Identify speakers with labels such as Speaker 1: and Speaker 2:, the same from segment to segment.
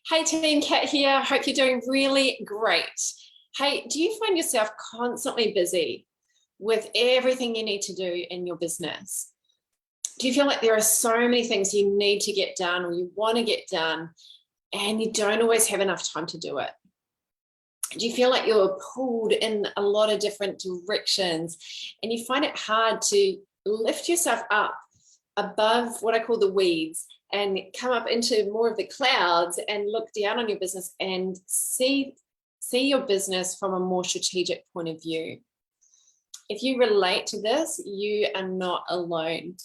Speaker 1: Hey team, Kat here. Hope you're doing really great. Hey, do you find yourself constantly busy with everything you need to do in your business? Do you feel like there are so many things you need to get done or you want to get done and you don't always have enough time to do it? Do you feel like you're pulled in a lot of different directions and you find it hard to lift yourself up above what I call the weeds and come up into more of the clouds and look down on your business and see your business from a more strategic point of view? If you relate to this, you are not alone.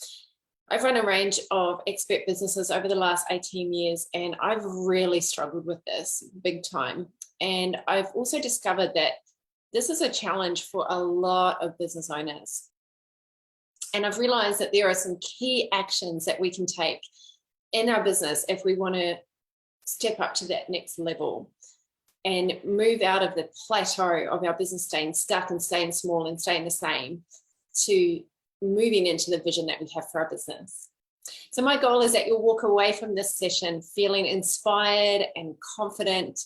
Speaker 1: I've run a range of expert businesses over the last 18 years, and I've really struggled with this big time. And I've also discovered that this is a challenge for a lot of business owners. And I've realized that there are some key actions that we can take in our business if we want to step up to that next level and move out of the plateau of our business staying stuck and staying small and staying the same to moving into the vision that we have for our business. So my goal is that you'll walk away from this session feeling inspired and confident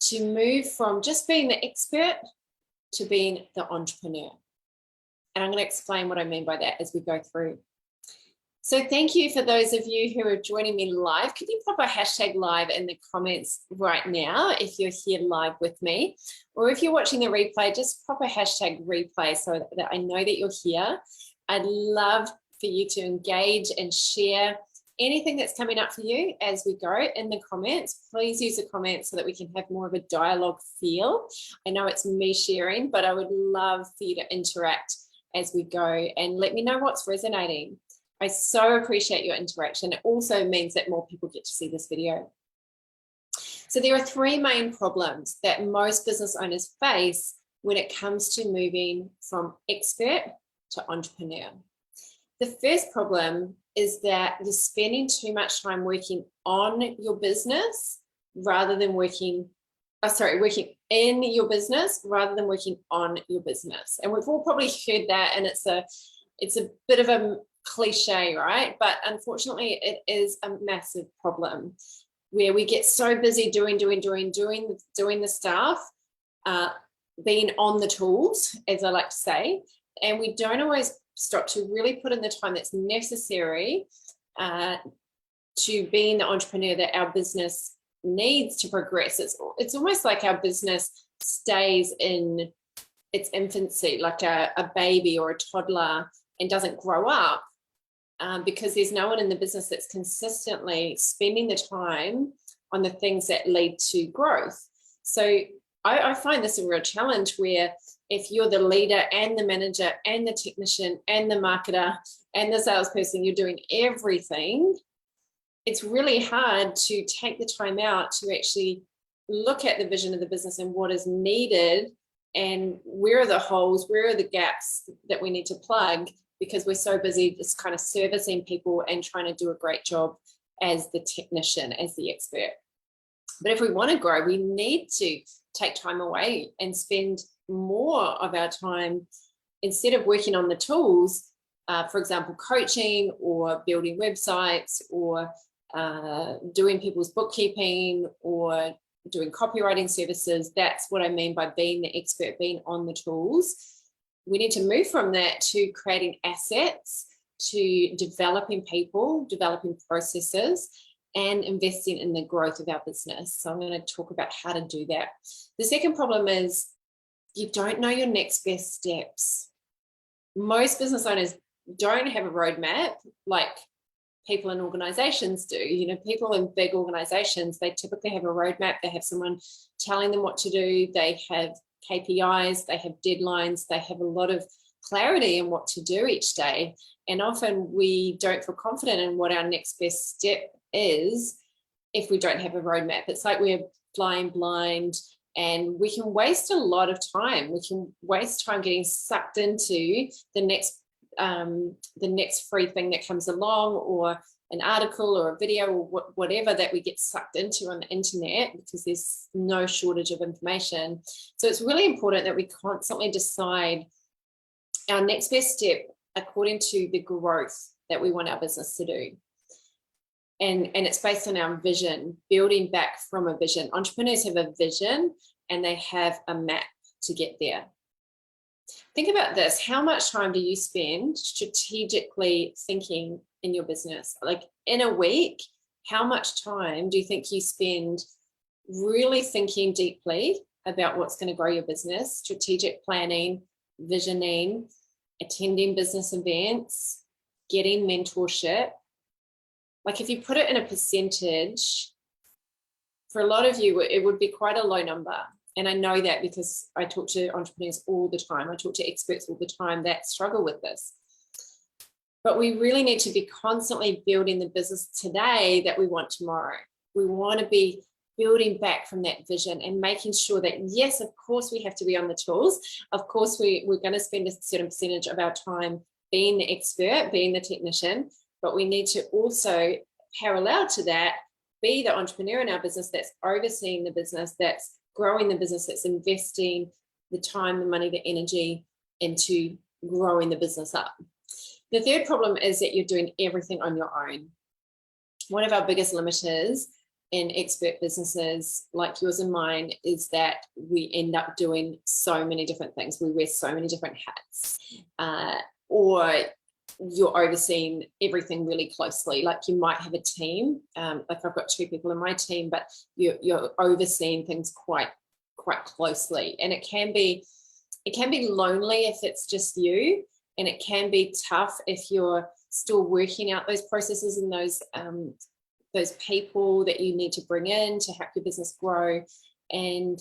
Speaker 1: to move from just being the expert to being the entrepreneur. And I'm going to explain what I mean by that as we go through. So thank you for those of you who are joining me live. Could you pop a hashtag live in the comments right now if you're here live with me? Or if you're watching the replay, just pop a hashtag replay so that I know that you're here. I'd love for you to engage and share anything that's coming up for you as we go in the comments. Please use the comments so that we can have more of a dialogue feel. I know it's me sharing, but I would love for you to interact as we go and let me know what's resonating. I so appreciate your interaction. It also means that more people get to see this video. So there are three main problems that most business owners face when it comes to moving from expert to entrepreneur. The first problem is that you're spending too much time working on your business rather than working in your business rather than working on your business. And we've all probably heard that, and it's a bit of a cliche, right? But unfortunately, it is a massive problem where we get so busy doing the stuff, being on the tools, as I like to say, and we don't always stop to really put in the time that's necessary to being the entrepreneur that our business needs to progress. It's almost like our business stays in its infancy, like a baby or a toddler, and doesn't grow up because there's no one in the business that's consistently spending the time on the things that lead to growth. So I find this a real challenge where if you're the leader and the manager and the technician and the marketer and the salesperson, you're doing everything, it's really hard to take the time out to actually look at the vision of the business and what is needed and where are the holes, where are the gaps that we need to plug, because we're so busy just kind of servicing people and trying to do a great job as the technician, as the expert. But if we want to grow, we need to take time away and spend more of our time, instead of working on the tools, for example, coaching or building websites or doing people's bookkeeping or doing copywriting services. That's what I mean by being the expert, being on the tools. We need to move from that to creating assets, to developing people, developing processes, and investing in the growth of our business. So I'm going to talk about how to do that. The second problem is you don't know your next best steps. Most business owners don't have a roadmap like people in organizations do. You know, people in big organizations, they typically have a roadmap. They have someone telling them what to do. They have KPIs, they have deadlines, they have a lot of clarity in what to do each day. And often we don't feel confident in what our next best step is if we don't have a roadmap. It's like we're flying blind, and we can waste a lot of time. We can waste time getting sucked into the next free thing that comes along, or an article or a video or whatever that we get sucked into on the internet, because there's no shortage of information. So it's really important that we constantly decide our next best step according to the growth that we want our business to do. And it's based on our vision, building back from a vision. Entrepreneurs have a vision and they have a map to get there. Think about this. How much time do you spend strategically thinking in your business? Like in a week, how much time do you think you spend really thinking deeply about what's going to grow your business, strategic planning, visioning, attending business events, getting mentorship? Like if you put it in a percentage, for a lot of you, it would be quite a low number. And I know that because I talk to entrepreneurs all the time. I talk to experts all the time that struggle with this. But we really need to be constantly building the business today that we want tomorrow. We want to be building back from that vision and making sure that, yes, of course, we have to be on the tools. Of course, we're going to spend a certain percentage of our time being the expert, being the technician, but we need to also, parallel to that, be the entrepreneur in our business that's overseeing the business, that's growing the business, that's investing the time, the money, the energy into growing the business up. The third problem is that you're doing everything on your own. One of our biggest limiters in expert businesses like yours and mine is that we end up doing so many different things. We wear so many different hats, or you're overseeing everything really closely. Like you might have a team, like I've got 2 people in my team, but you're overseeing things quite closely. And it can be lonely if it's just you, and it can be tough if you're still working out those processes and those people that you need to bring in to help your business grow. And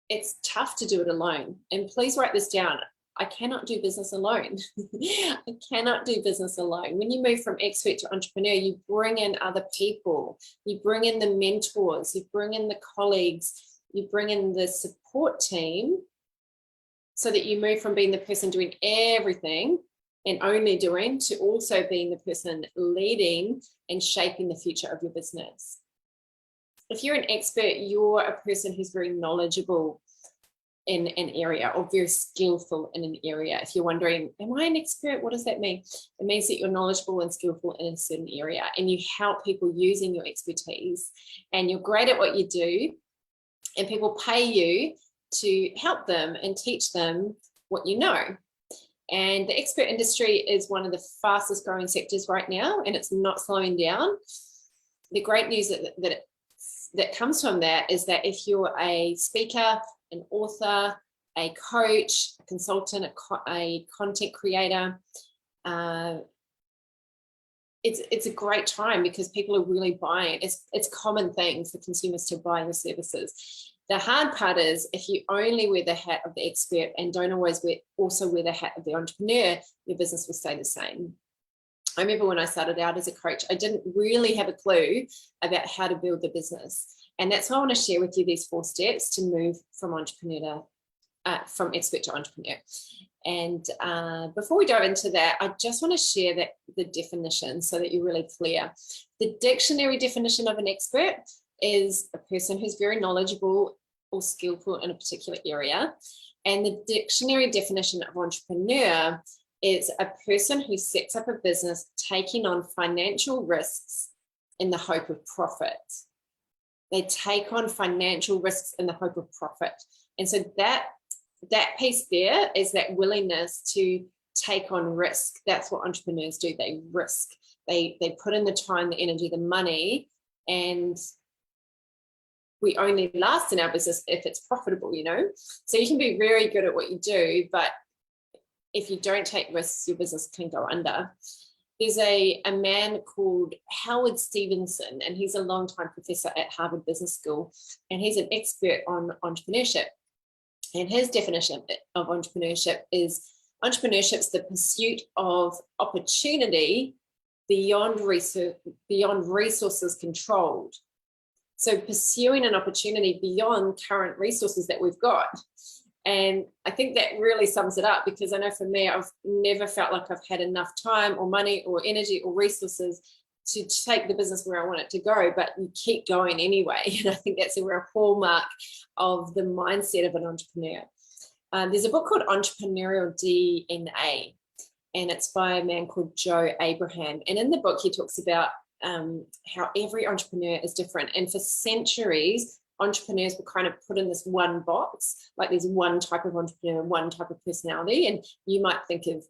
Speaker 1: it's tough to do it alone. And please write this down. I cannot do business alone. I cannot do business alone. When you move from expert to entrepreneur, you bring in other people, you bring in the mentors, you bring in the colleagues, you bring in the support team, so that you move from being the person doing everything and only doing to also being the person leading and shaping the future of your business. If you're an expert, you're a person who's very knowledgeable in an area or very skillful in an area. If you're wondering, am I an expert? What does that mean? It means that you're knowledgeable and skillful in a certain area and you help people using your expertise, and you're great at what you do, and people pay you to help them and teach them what you know. And the expert industry is one of the fastest growing sectors right now, and it's not slowing down. The great news that comes from that is that if you're a speaker, an author, a coach, a consultant, a content creator, it's a great time because people are really buying. It's common thing for consumers to buy your services. The hard part is if you only wear the hat of the expert and don't always also wear the hat of the entrepreneur, your business will stay the same. I remember when I started out as a coach, I didn't really have a clue about how to build the business. And that's why I want to share with you these 4 steps to move from from expert to entrepreneur. And before we dive into that, I just want to share the definition so that you're really clear. The dictionary definition of an expert is a person who's very knowledgeable or skillful in a particular area. And the dictionary definition of entrepreneur is a person who sets up a business taking on financial risks in the hope of profit. They take on financial risks in the hope of profit. And so that piece there is that willingness to take on risk. That's what entrepreneurs do. They risk. They put in the time, the energy, the money, and we only last in our business if it's profitable, So you can be very good at what you do, but if you don't take risks, your business can go under. There's a man called Howard Stevenson, and he's a longtime professor at Harvard Business School, and he's an expert on entrepreneurship. And his definition of entrepreneurship is entrepreneurship's the pursuit of opportunity beyond resources controlled. So pursuing an opportunity beyond current resources that we've got. And I think that really sums it up, because I know for me, I've never felt like I've had enough time or money or energy or resources to take the business where I want it to go, but you keep going anyway. And I think that's a real hallmark of the mindset of an entrepreneur. There's a book called Entrepreneurial Dna, and it's by a man called Joe Abraham. And in the book, he talks about how every entrepreneur is different. And for centuries, entrepreneurs were kind of put in this one box, like there's one type of entrepreneur, one type of personality. And you might think of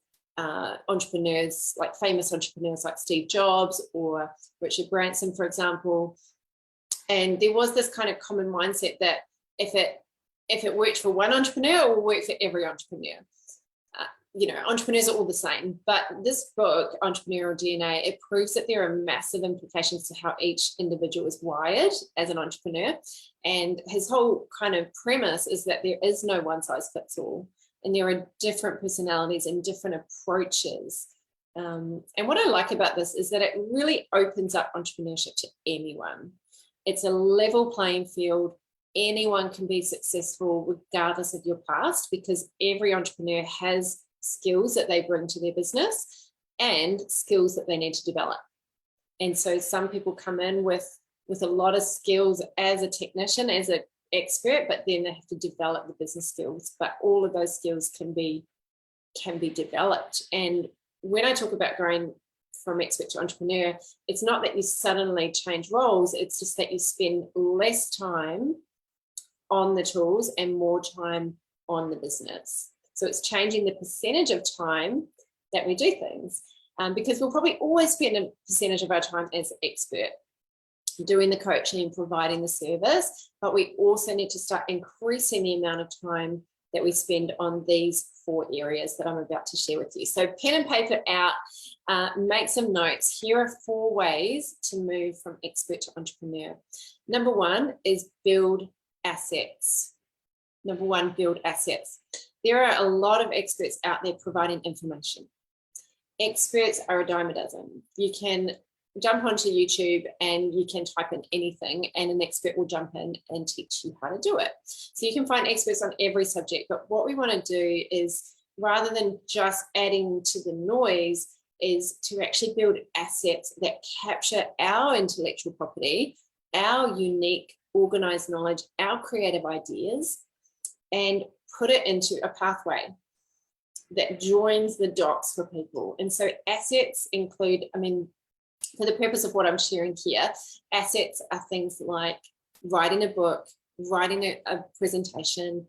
Speaker 1: entrepreneurs, like famous entrepreneurs like Steve Jobs or Richard Branson, for example. And there was this kind of common mindset that if it worked for one entrepreneur, it will work for every entrepreneur. Entrepreneurs are all the same. But this book, Entrepreneurial DNA, it proves that there are massive implications to how each individual is wired as an entrepreneur. And his whole kind of premise is that there is no one size fits all. And there are different personalities and different approaches. And what I like about this is that it really opens up entrepreneurship to anyone. It's a level playing field. Anyone can be successful regardless of your past, because every entrepreneur has skills that they bring to their business and skills that they need to develop. And so some people come in with a lot of skills as a technician, as an expert, but then they have to develop the business skills. But all of those skills can be developed. And when I talk about growing from expert to entrepreneur, it's not that you suddenly change roles, it's just that you spend less time on the tools and more time on the business. So it's changing the percentage of time that we do things, because we'll probably always spend a percentage of our time as an expert doing the coaching and providing the service, but we also need to start increasing the amount of time that we spend on these 4 areas that I'm about to share with you. So pen and paper out, make some notes. Here are 4 ways to move from expert to entrepreneur. Number 1 is build assets. Number 1, build assets. There are a lot of experts out there providing information. Experts are a dime a dozen. You can jump onto YouTube and you can type in anything and an expert will jump in and teach you how to do it. So you can find experts on every subject, but what we want to do is, rather than just adding to the noise, is to actually build assets that capture our intellectual property, our unique organized knowledge, our creative ideas, and put it into a pathway that joins the dots for people. And so assets include, for the purpose of what I'm sharing here, assets are things like writing a book, writing a presentation,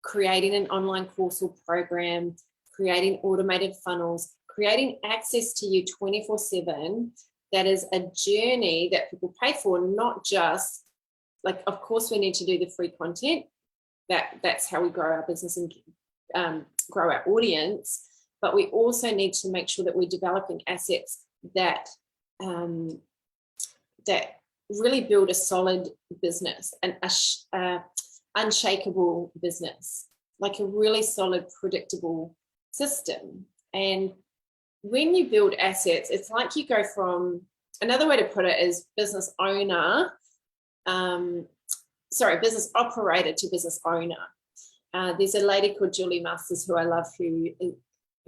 Speaker 1: creating an online course or program, creating automated funnels, creating access to you 24/7. That is a journey that people pay for, not just, like, of course we need to do the free content. That's how we grow our business and grow our audience. But we also need to make sure that we're developing assets that that really build a solid business and a unshakable business, like a really solid, predictable system. And when you build assets, it's like you go from, another way to put it is business operator to business owner. There's a lady called Julie Masters who I love, who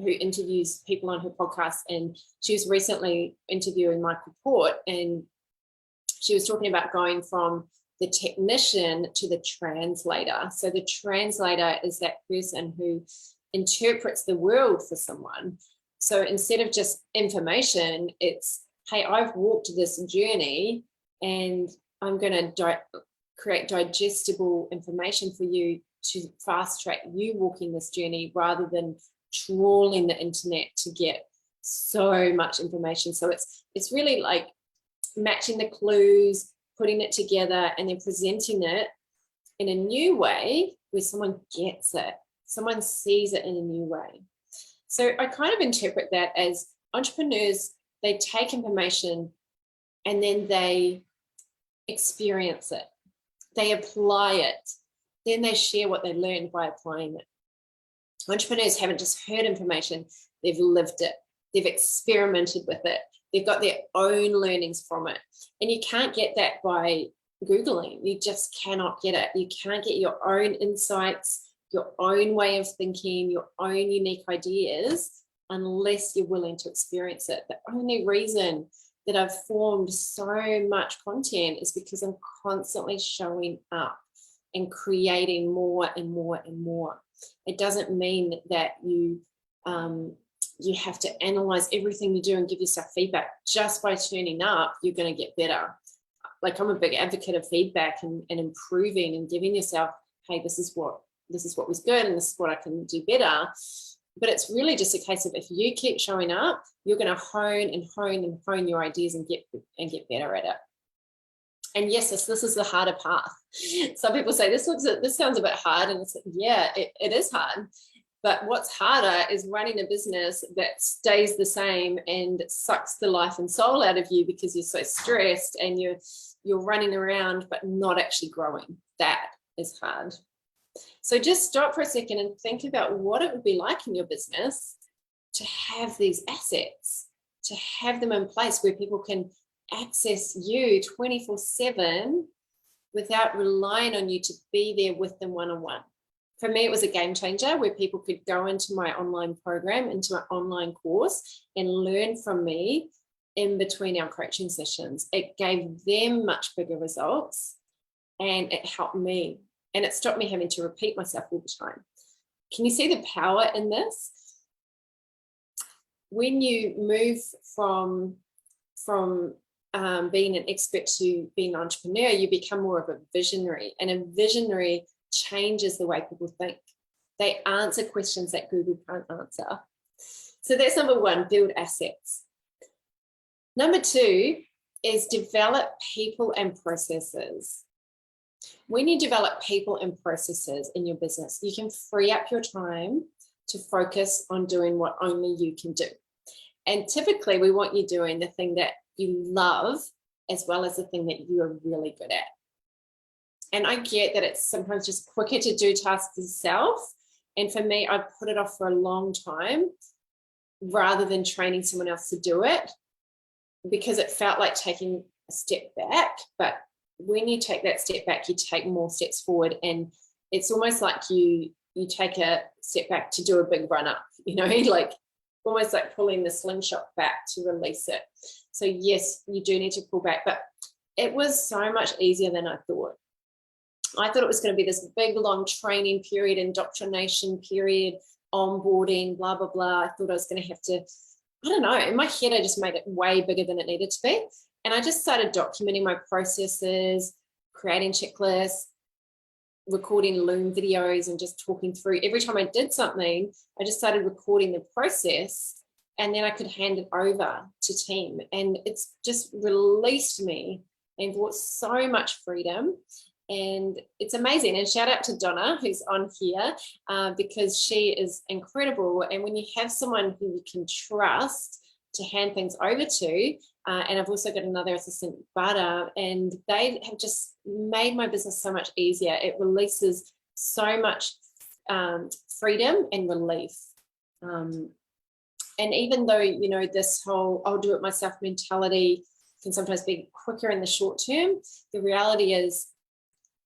Speaker 1: interviews people on her podcast, and she was recently interviewing Michael Port, and she was talking about going from the technician to the translator. So the translator is that person who interprets the world for someone. So instead of just information, it's, hey, I've walked this journey and I'm going to create digestible information for you to fast track you walking this journey, rather than trawling the internet to get so much information. So it's really like matching the clues, putting it together, and then presenting it in a new way where someone gets it, someone sees it in a new way. So I kind of interpret that as entrepreneurs, they take information and then they experience it, they apply it, then they share what they learned by applying it. Entrepreneurs haven't just heard information, they've lived it, they've experimented with it, they've got their own learnings from it. And you can't get that by Googling. You just cannot get it. You can't get your own insights, your own way of thinking, your own unique ideas, unless you're willing to experience it. The only reason that I've formed so much content is because I'm constantly showing up and creating more and more and more. It doesn't mean that you you have to analyze everything you do and give yourself feedback. Just by turning up, you're going to get better. Like, I'm a big advocate of feedback and improving and giving yourself, hey, this is what was good and this is what I can do better. But it's really just a case of, if you keep showing up, you're going to hone and hone and hone your ideas and get better at it. And yes, this is the harder path. Some people say this sounds a bit hard, and it's, yeah, it is hard. But what's harder is running a business that stays the same and sucks the life and soul out of you because you're so stressed and you're running around but not actually growing. That is hard. So just stop for a second and think about what it would be like in your business to have these assets, to have them in place where people can access you 24/7 without relying on you to be there with them one-on-one. For me, it was a game changer where people could go into my online program, into my online course, and learn from me in between our coaching sessions. It gave them much bigger results, and it helped me. And it stopped me having to repeat myself all the time. Can you see the power in this? When you move from being an expert to being an entrepreneur, you become more of a visionary. And a visionary changes the way people think. They answer questions that Google can't answer. So that's number one, build assets. Number two is develop people and processes. When you develop people and processes in your business, you can free up your time to focus on doing what only you can do. And typically we want you doing the thing that you love as well as the thing that you are really good at. And I get that it's sometimes just quicker to do tasks yourself. And for me, I've put it off for a long time rather than training someone else to do it, because it felt like taking a step back. But when you take that step back, you take more steps forward, and it's almost like you take a step back to do a big run up, like almost like pulling the slingshot back to release it. So yes, you do need to pull back, but it was so much easier than I thought. I thought it was going to be this big, long training period, indoctrination period, onboarding, blah, blah, blah. I thought I was going to have to, I don't know, in my head, I just made it way bigger than it needed to be. And I just started documenting my processes, creating checklists, recording Loom videos, and just talking through. Every time I did something, I just started recording the process, and then I could hand it over to team. And it's just released me and brought so much freedom. And it's amazing. And shout out to Donna, who's on here, because she is incredible. And when you have someone who you can trust to hand things over to, and I've also got another assistant, Bada, and they have just made my business so much easier. It releases so much freedom and relief. And even though, this whole I'll do it myself mentality can sometimes be quicker in the short term, the reality is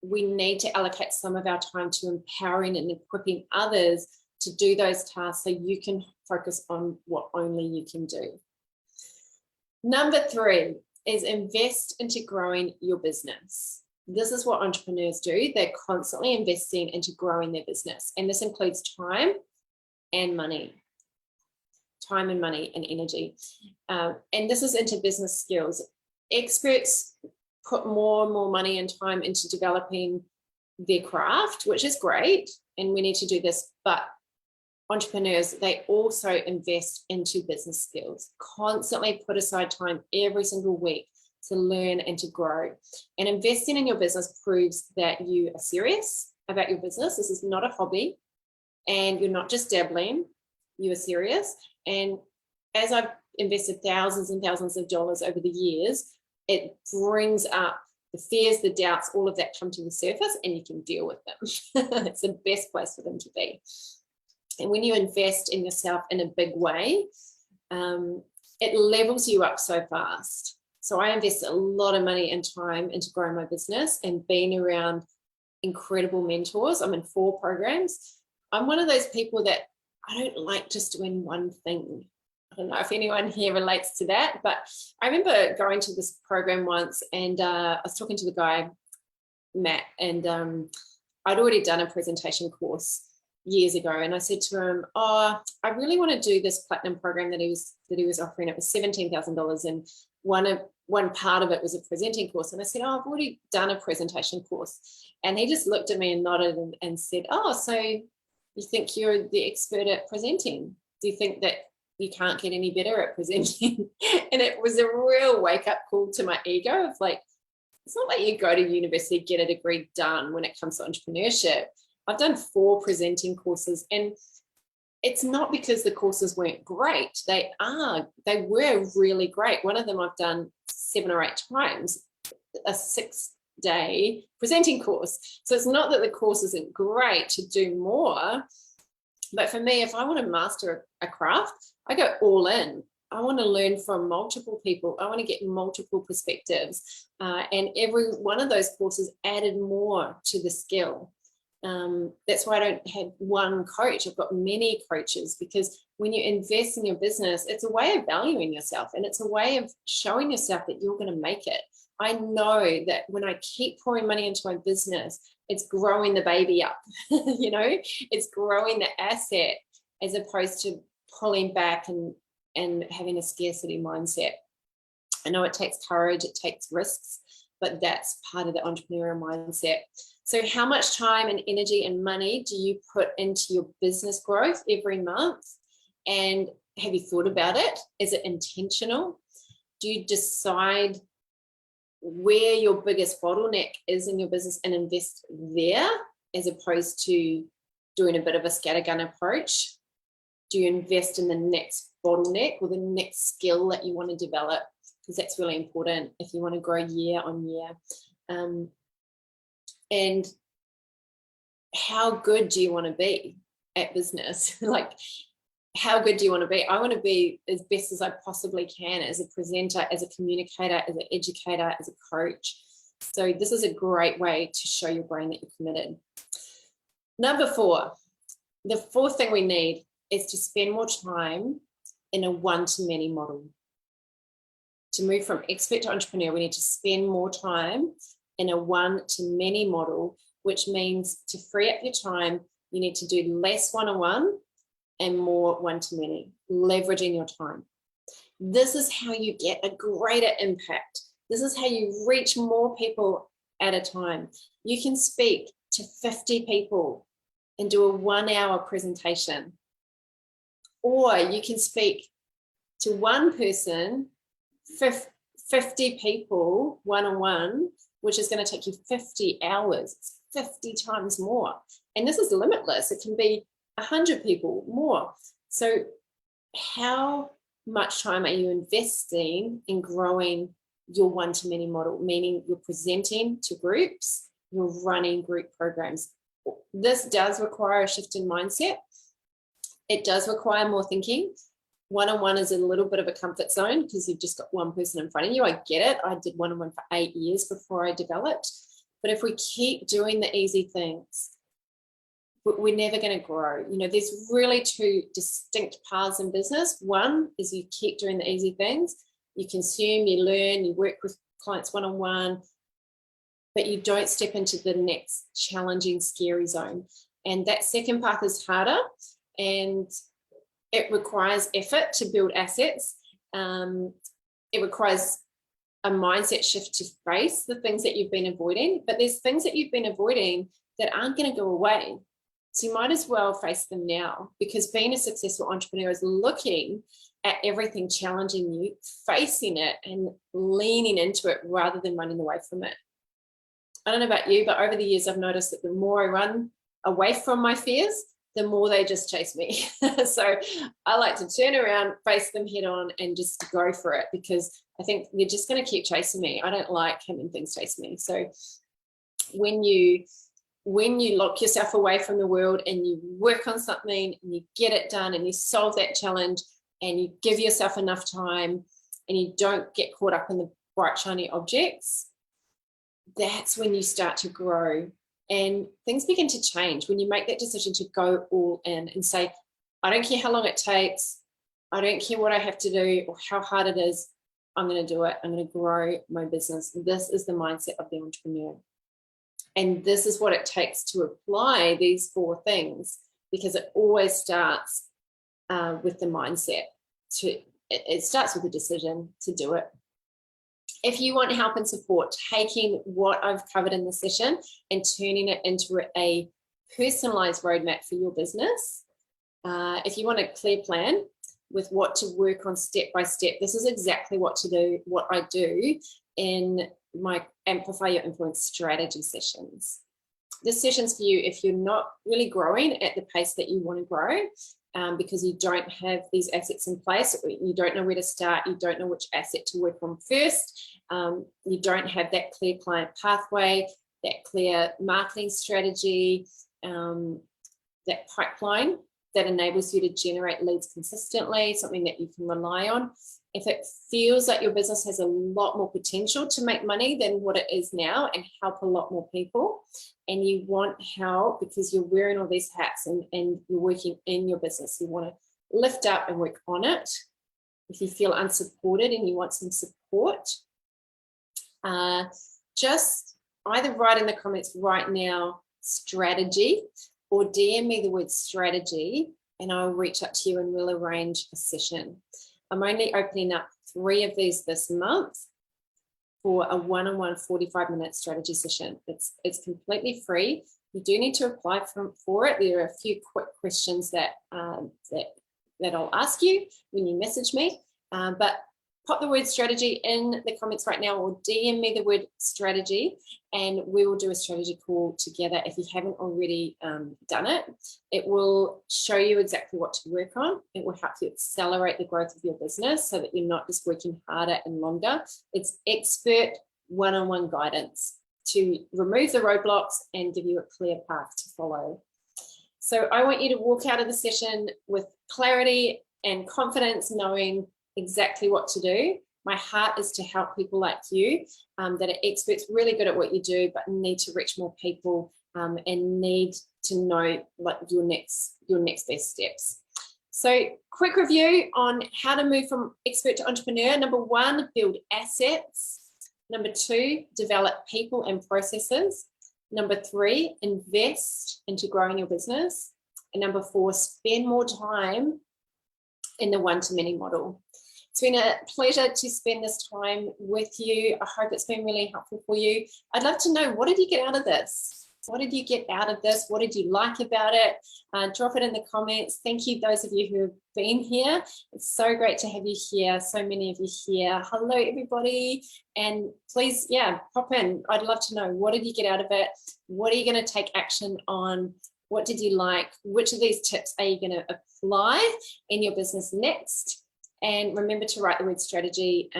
Speaker 1: we need to allocate some of our time to empowering and equipping others to do those tasks so you can focus on what only you can do. Number three is invest into growing your business. This is what entrepreneurs do. They're constantly investing into growing their business. And this includes time and money. Time and money and energy. And this is into business skills. Experts put more and more money and time into developing their craft, which is great. And we need to do this. But entrepreneurs, they also invest into business skills. Constantly put aside time every single week to learn and to grow. And investing in your business proves that you are serious about your business. This is not a hobby, and you're not just dabbling, you are serious. And as I've invested thousands and thousands of dollars over the years, it brings up the fears, the doubts, all of that come to the surface, and you can deal with them. It's the best place for them to be. And when you invest in yourself in a big way, it levels you up so fast. So I invest a lot of money and time into growing my business and being around incredible mentors. I'm in 4 programs. I'm one of those people that I don't like just doing one thing. I don't know if anyone here relates to that, but I remember going to this program once, and I was talking to the guy, Matt, and I'd already done a presentation course. years ago, and I said to him, oh, I really want to do this platinum program that he was offering. It was $17,000, and one part of it was a presenting course. And I said, oh, I've already done a presentation course. And he just looked at me and nodded and said, oh, so you think you're the expert at presenting? Do you think that you can't get any better at presenting? And it was a real wake-up call to my ego of like, it's not like you go to university, get a degree done when it comes to entrepreneurship. I've done 4 presenting courses, and it's not because the courses weren't great. They were really great. One of them I've done 7 or 8 times, a 6-day presenting course. So it's not that the course isn't great to do more, but for me, if I want to master a craft, I go all in. I want to learn from multiple people. I want to get multiple perspectives. And every one of those courses added more to the skill. That's why I don't have one coach. I've got many coaches, because when you invest in your business, it's a way of valuing yourself, and it's a way of showing yourself that you're going to make it. I know that when I keep pouring money into my business, it's growing the baby up. It's growing the asset, as opposed to pulling back and having a scarcity mindset. I know it takes courage, it takes risks, but that's part of the entrepreneurial mindset. So how much time and energy and money do you put into your business growth every month? And have you thought about it? Is it intentional? Do you decide where your biggest bottleneck is in your business and invest there, as opposed to doing a bit of a scattergun approach? Do you invest in the next bottleneck or the next skill that you want to develop? Because that's really important if you want to grow year on year. And how good do you want to be at business? Like, how good do you want to be? I want to be as best as I possibly can as a presenter, as a communicator, as an educator, as a coach. So this is a great way to show your brain that you're committed. Number 4, the 4th thing we need is to spend more time in a one-to-many model. To move from expert to entrepreneur, we need to spend more time in a one-to-many model, which means to free up your time, you need to do less one-on-one and more one-to-many, leveraging your time. This is how you get a greater impact. This is how you reach more people at a time. You can speak to 50 people and do a 1-hour presentation. Or you can speak to one person, 50 people, one-on-one, which is going to take you 50 hours, 50 times more. And this is limitless. It can be 100 people more. So how much time are you investing in growing your one-to-many model, meaning you're presenting to groups, you're running group programs? This does require a shift in mindset. It does require more thinking. One-on-one is a little bit of a comfort zone because you've just got one person in front of you. I get it. I did one-on-one for 8 years before I developed. But if we keep doing the easy things, we're never going to grow. There's really 2 distinct paths in business. One is you keep doing the easy things. You consume, you learn, you work with clients one-on-one, but you don't step into the next challenging, scary zone. And that second path is harder, and it requires effort to build assets. It requires a mindset shift to face the things that you've been avoiding, but there's things that you've been avoiding that aren't going to go away. So you might as well face them now, because being a successful entrepreneur is looking at everything challenging you, facing it and leaning into it rather than running away from it. I don't know about you, but over the years, I've noticed that the more I run away from my fears, the more they just chase me. So I like to turn around, face them head on, and just go for it, because I think they're just going to keep chasing me. I don't like having things chase me. So when you lock yourself away from the world and you work on something and you get it done and you solve that challenge and you give yourself enough time and you don't get caught up in the bright, shiny objects, that's when you start to grow. And things begin to change when you make that decision to go all in and say, I don't care how long it takes. I don't care what I have to do or how hard it is. I'm going to do it. I'm going to grow my business. This is the mindset of the entrepreneur. And this is what it takes to apply these 4 things because it always starts with the mindset. It starts with a decision to do it. If you want help and support, taking what I've covered in the session and turning it into a personalized roadmap for your business, if you want a clear plan with what to work on step by step, this is exactly what I do in my Amplify Your Influence strategy sessions. This session's for you if you're not really growing at the pace that you want to grow, because you don't have these assets in place, you don't know where to start, you don't know which asset to work on first, you don't have that clear client pathway, that clear marketing strategy, that pipeline that enables you to generate leads consistently, something that you can rely on. If it feels like your business has a lot more potential to make money than what it is now and help a lot more people, and you want help because you're wearing all these hats and you're working in your business, you want to lift up and work on it. If you feel unsupported and you want some support, just either write in the comments right now, strategy, or DM me the word strategy and I'll reach out to you and we'll arrange a session. I'm only opening up 3 of these this month for a one-on-one 45-minute strategy session. It's completely free. You do need to apply for it. There are a few quick questions that I'll ask you when you message me, but pop the word strategy in the comments right now or DM me the word strategy and we will do a strategy call together. If you haven't already done it, it will show you exactly what to work on. It will help you accelerate the growth of your business so that you're not just working harder and longer. It's expert one-on-one guidance to remove the roadblocks and give you a clear path to follow. So I want you to walk out of the session with clarity and confidence, knowing exactly what to do. My heart is to help people like you that are experts, really good at what you do, but need to reach more people and need to know like your next best steps. So quick review on how to move from expert to entrepreneur. Number 1, build assets. Number 2, develop people and processes. Number 3, invest into growing your business. And number 4, spend more time in the one-to-many model. It's been a pleasure to spend this time with you. I hope it's been really helpful for you. I'd love to know, what did you get out of this? What did you get out of this? What did you like about it? Drop it in the comments. Thank you, those of you who have been here. It's so great to have you here. So many of you here. Hello, everybody. And please, pop in. I'd love to know, what did you get out of it? What are you going to take action on? What did you like? Which of these tips are you going to apply in your business next? And remember to write the word strategy.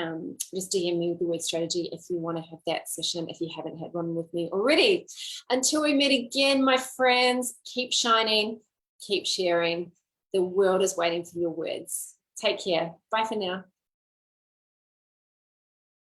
Speaker 1: Just DM me the word strategy if you want to have that session, if you haven't had one with me already. Until we meet again, my friends, keep shining, keep sharing. The world is waiting for your words. Take care. Bye for now.